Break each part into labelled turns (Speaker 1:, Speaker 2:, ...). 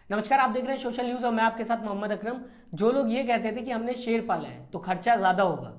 Speaker 1: नमस्कार, आप देख रहे हैं सोशल न्यूज और मैं आपके साथ मोहम्मद अकरम। जो लोग ये कहते थे कि हमने शेर पाला है तो खर्चा ज्यादा होगा,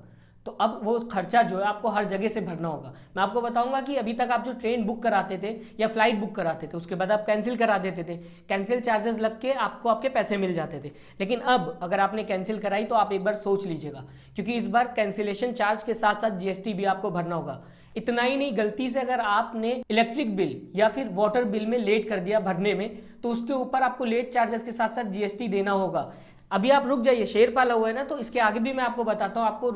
Speaker 1: तो अब वो खर्चा जो है आपको हर जगह से भरना होगा। मैं आपको बताऊंगा कि अभी तक आप जो ट्रेन बुक कराते थे या फ्लाइट बुक कराते थे उसके बाद आप कैंसिल करा देते थे, कैंसिल चार्जेस लग के आपको आपके पैसे मिल जाते थे। लेकिन अब अगर आपने कैंसिल कराई तो आप एक बार सोच लीजिएगा, क्योंकि इस बार कैंसिलेशन चार्ज के साथ साथ जीएसटी भी आपको भरना होगा। इतना ही नहीं, गलती से अगर आपने इलेक्ट्रिक बिल या फिर वाटर बिल में लेट कर दिया भरने में, तो उसके ऊपर आपको लेट चार्जेस के साथ साथ जीएसटी देना होगा। अभी आप रुक जाइए, शेर पाला हुआ है ना, तो इसके आगे भी मैं आपको बताता हूँ। आपको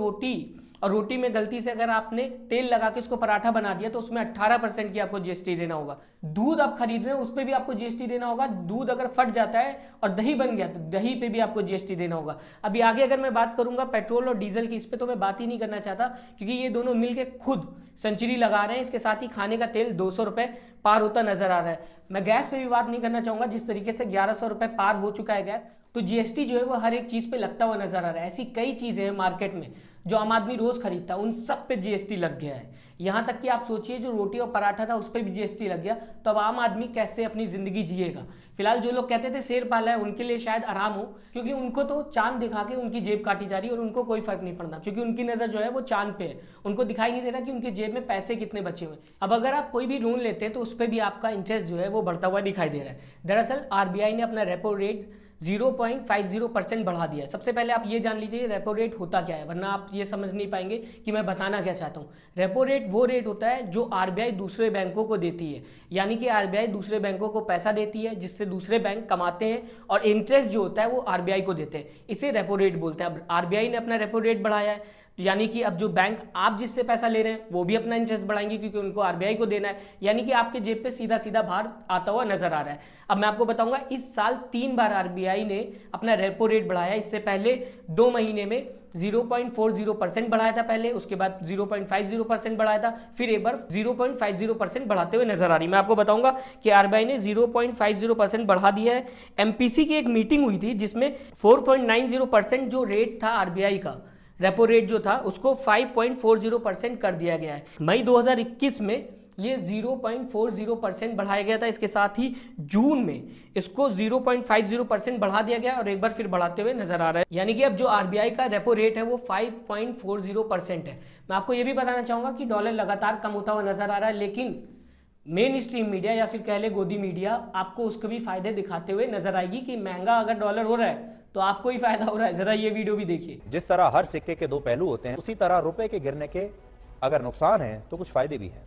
Speaker 1: रोटी में गलती से अगर आपने तेल लगा के उसको पराठा बना दिया तो उसमें 18% की आपको जीएसटी देना होगा। दूध आप खरीद रहे हैं उस पर भी आपको जीएसटी देना होगा। दूध अगर फट जाता है और दही बन गया तो दही पे भी आपको जीएसटी देना होगा। अभी आगे अगर मैं बात करूंगा पेट्रोल और डीजल की, इस पे तो मैं बात ही नहीं करना चाहता, क्योंकि ये दोनों मिलके खुद सेंचुरी लगा रहे हैं। इसके साथ ही खाने का तेल 200 रुपए पार होता नजर आ रहा है। मैं गैस पे भी बात नहीं करना चाहूंगा, जिस तरीके से 1100 रुपए पार हो चुका है गैस, तो जीएसटी जो है वो हर एक चीज पे लगता हुआ नजर आ रहा है। ऐसी कई चीजें हैं मार्केट में जो आम आदमी रोज खरीदता है, उन सब पे जीएसटी लग गया है। यहां तक कि आप सोचिए जो रोटी और पराठा था उस पर भी जीएसटी लग गया, तो अब आम आदमी कैसे अपनी जिंदगी जिएगा। फिलहाल जो लोग कहते थे शेर पाला है उनके लिए शायद आराम हो, क्योंकि उनको तो चांद दिखा के उनकी जेब काटी जा रही है और उनको कोई फर्क नहीं पड़ना, क्योंकि उनकी नजर जो है वो चांद पे है। उनको दिखाई नहीं दे रहा कि उनकी जेब में पैसे कितने बचे हुए। अब अगर आप कोई भी लोन लेते हैं तो उस पर भी आपका इंटरेस्ट जो है वो बढ़ता हुआ दिखाई दे रहा है। दरअसल आरबीआई ने अपना रेपो रेट 0.50% बढ़ा दिया है। सबसे पहले आप ये जान लीजिए रेपो रेट होता क्या है, वरना आप ये समझ नहीं पाएंगे कि मैं बताना क्या चाहता हूँ। रेपो रेट वो रेट होता है जो आरबीआई दूसरे बैंकों को देती है, यानी कि आरबीआई दूसरे बैंकों को पैसा देती है जिससे दूसरे बैंक कमाते हैं, और इंटरेस्ट जो होता है वो आरबीआई को देते हैं। इसे रेपो रेट बोलते हैं। अब आरबीआई ने अपना रेपो रेट बढ़ाया है, यानी कि अब जो बैंक आप जिससे पैसा ले रहे हैं वो भी अपना इंटरेस्ट बढ़ाएंगे, क्योंकि उनको आरबीआई को देना है। यानी कि आपके जेब पे सीधा सीधा भार आता हुआ नजर आ रहा है। अब मैं आपको बताऊंगा, इस साल 3 बार आरबीआई ने अपना रेपो रेट बढ़ाया। इससे पहले 2 महीने में 0.40% बढ़ाया था पहले, उसके बाद 0.50% बढ़ाया था, फिर एक बार 0.50% बढ़ाते हुए नजर आ रही। मैं आपको बताऊंगा कि आरबीआई ने 0.50% बढ़ा दिया है। एमपीसी की एक मीटिंग हुई थी जिसमें 4.90% जो रेट था आरबीआई का, रेपो रेट जो था, उसको 5.40% कर दिया गया है। मई 2021 में ये 0.40% बढ़ाया गया था। इसके साथ ही जून में इसको 0.50% बढ़ा दिया गया और एक बार फिर बढ़ाते हुए नजर आ रहा है। यानी कि अब जो आरबीआई का रेपो रेट है वो 5.40% है। मैं आपको ये भी बताना चाहूंगा कि डॉलर लगातार कम होता हुआ नजर आ रहा है, लेकिन मेन स्ट्रीम मीडिया या फिर कह ले गोदी मीडिया आपको उसके भी फायदे दिखाते हुए नजर आएगी कि महंगा अगर डॉलर हो रहा है तो आपको ही फायदा हो रहा है। जरा ये वीडियो भी देखिए।
Speaker 2: जिस तरह हर सिक्के के 2 पहलू होते हैं, उसी तरह रुपए के गिरने के अगर नुकसान है तो कुछ फायदे भी हैं।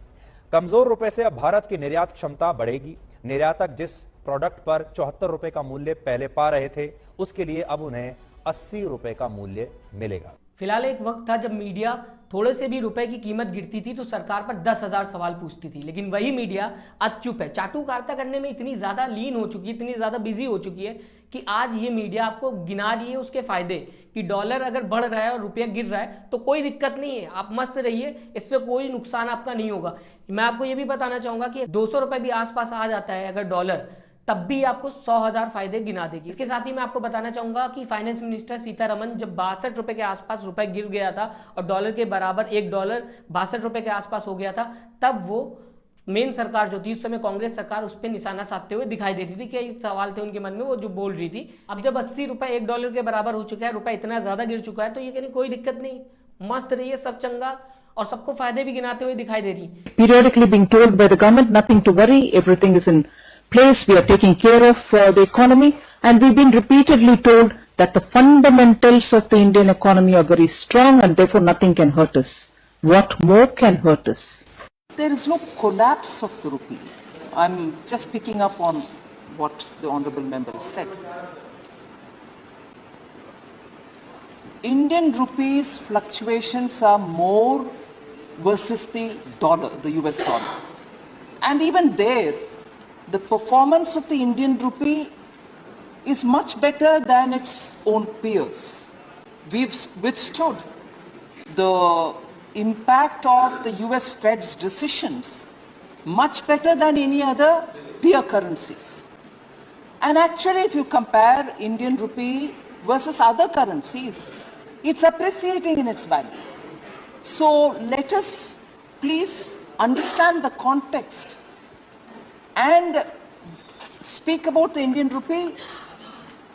Speaker 2: कमजोर रुपए से अब भारत की निर्यात क्षमता बढ़ेगी। निर्यातक जिस प्रोडक्ट पर 74 रुपए का मूल्य पहले पा रहे थे, उसके लिए अब उन्हें 80 रुपए का मूल्य मिलेगा।
Speaker 1: फिलहाल एक वक्त था जब मीडिया थोड़े से भी रुपए की कीमत गिरती थी तो सरकार पर 10,000 सवाल पूछती थी, लेकिन वही मीडिया आज चुप है। चाटुकारिता करने में इतनी ज्यादा लीन हो चुकी है, इतनी ज्यादा बिजी हो चुकी है कि आज ये मीडिया आपको गिना रही है उसके फायदे, कि डॉलर अगर बढ़ रहा है और रुपया गिर रहा है तो कोई दिक्कत नहीं है, आप मस्त रहिए, इससे कोई नुकसान आपका नहीं होगा। मैं आपको ये भी बताना चाहूंगा कि 200 रुपए भी आसपास आ जाता है अगर डॉलर, तब भी आपको 100,000 फायदे गिना देगी। इसके साथ ही मैं आपको बताना चाहूंगा कि फाइनेंस मिनिस्टर सीतारमण जब 62 रुपए के आसपास रुपए गिर गया था और डॉलर के बराबर $1 62 रुपए के आसपास हो गया था, तब वो मेन सरकार जो थी उस समय कांग्रेस सरकार उस पर निशाना साधते हुए दिखाई देती थी। क्या सवाल थे उनके मन में, वो जो बोल रही थी। अब जब 80 रुपए $1 के बराबर हो चुका है, रुपया इतना ज्यादा गिर चुका है, तो ये कहनी कोई दिक्कत नहीं, मस्त रहिए, सब चंगा, और सबको फायदे भी गिनाते हुए दिखाई दे रही।
Speaker 3: Periodically being told by the government nothing to worry, everything is in place, we are taking care of the economy, and we've been repeatedly told that the fundamentals of the Indian economy are very strong and therefore nothing can hurt us. What more can hurt us?
Speaker 4: There is no collapse of the rupee. I'm just picking up on what the honorable member said. Indian rupees fluctuations are more versus the dollar, the US dollar. And even there, the performance of the Indian rupee is much better than its own peers. We've withstood the impact of the US Fed's decisions much better than any other peer currencies. And actually, if you compare Indian rupee versus other currencies, it's appreciating in its value. So let us please understand the context and speak about the Indian rupee,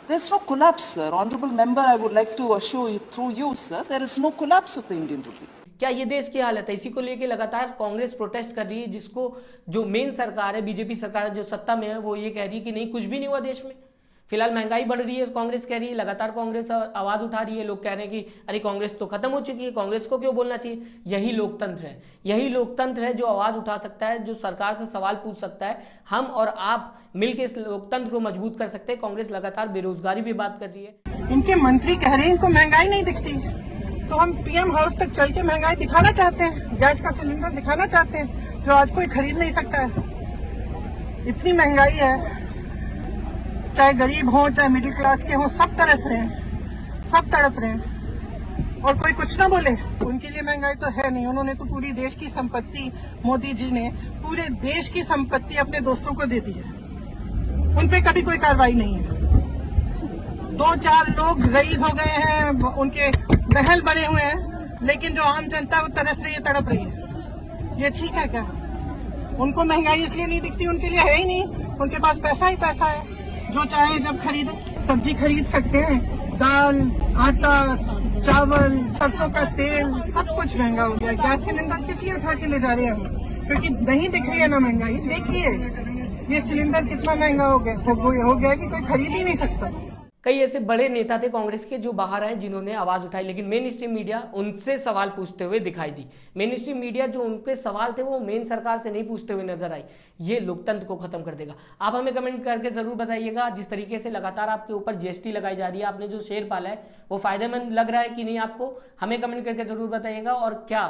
Speaker 4: there's no collapse, sir. Honorable member, I would like to assure you through you, sir, there is no collapse of the Indian rupee.
Speaker 1: क्या ये देश की हालत है? इसी को लेके लगातार कांग्रेस प्रोटेस्ट कर रही है, जिसको जो मेन सरकार है, बीजेपी सरकार जो सत्ता में है, वो ये कह रही है कि नहीं, कुछ भी नहीं हुआ देश में। फिलहाल महंगाई बढ़ रही है, कांग्रेस कह रही है, लगातार कांग्रेस आवाज उठा रही है। लोग कह रहे हैं कि अरे कांग्रेस तो खत्म हो चुकी है, कांग्रेस को क्यों बोलना चाहिए। यही लोकतंत्र है, यही लोकतंत्र है जो आवाज उठा सकता है, जो सरकार से सवाल पूछ सकता है। हम और आप मिलकर इस लोकतंत्र को मजबूत कर सकते हैं। कांग्रेस लगातार बेरोजगारी भी बात कर रही है।
Speaker 5: इनके मंत्री कह रहे हैं इनको महंगाई नहीं दिखती, तो हम पीएम हाउस तक चल के महंगाई दिखाना चाहते हैं, गैस का सिलेंडर दिखाना चाहते हैं जो आज कोई खरीद नहीं सकता है। इतनी महंगाई है, चाहे गरीब हो चाहे मिडिल क्लास के हो, सब तरस रहे हैं, सब तड़प रहे हैं और कोई कुछ ना बोले। उनके लिए महंगाई तो है नहीं, उन्होंने तो पूरी देश की संपत्ति, मोदी जी ने पूरे देश की संपत्ति अपने दोस्तों को दे दी है, उन पे कभी कोई कार्रवाई नहीं है। 2-4 लोग रईस हो गए हैं, उनके महल बने हुए हैं, लेकिन जो आम जनता वो तरस रही है, तड़प रही है। ये ठीक है क्या? उनको महंगाई इसलिए नहीं दिखती, उनके लिए है ही नहीं, उनके पास पैसा ही पैसा है, जो चाहे जब खरीदे। सब्जी खरीद सकते हैं, दाल, आटा, चावल, सरसों का तेल, सब कुछ महंगा हो गया। गैस सिलेंडर किस लिए उठा के ले जा रहे हैं हम? क्योंकि नहीं दिख रही है ना महंगाई। देखिए ये सिलेंडर कितना महंगा हो गया कि कोई खरीद ही नहीं सकता।
Speaker 1: कई ऐसे बड़े नेता थे कांग्रेस के जो बाहर आए, जिन्होंने आवाज उठाई, लेकिन मेन स्ट्रीम मीडिया उनसे सवाल पूछते हुए दिखाई दी। मेन स्ट्रीम मीडिया जो उनके सवाल थे वो मेन सरकार से नहीं पूछते हुए नजर आई। ये लोकतंत्र को खत्म कर देगा। आप हमें कमेंट करके जरूर बताइएगा, जिस तरीके से लगातार आपके ऊपर जीएसटी लगाई जा रही है, आपने जो शेयर पाला है वो फायदेमंद लग रहा है कि नहीं आपको, हमें कमेंट करके जरूर बताइएगा। और क्या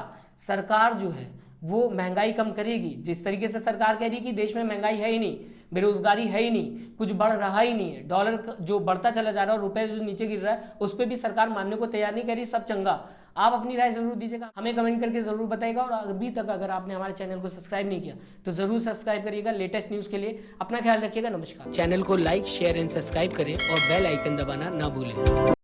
Speaker 1: सरकार जो है वो महंगाई कम करेगी? जिस तरीके से सरकार कह रही है कि देश में महंगाई है ही नहीं, बेरोजगारी है ही नहीं, कुछ बढ़ रहा ही नहीं है, डॉलर जो बढ़ता चला जा रहा है और रुपए जो नीचे गिर रहा है, उस पर भी सरकार मानने को तैयार नहीं कर रही। सब चंगा। आप अपनी राय जरूर दीजिएगा, हमें कमेंट करके जरूर बताइएगा। और अभी तक अगर आपने हमारे चैनल को सब्सक्राइब नहीं किया तो जरूर सब्सक्राइब करिएगा लेटेस्ट न्यूज के लिए। अपना ख्याल रखिएगा। नमस्कार। चैनल को लाइक, शेयर एंड सब्सक्राइब करें और बेल आइकन दबाना ना भूलें।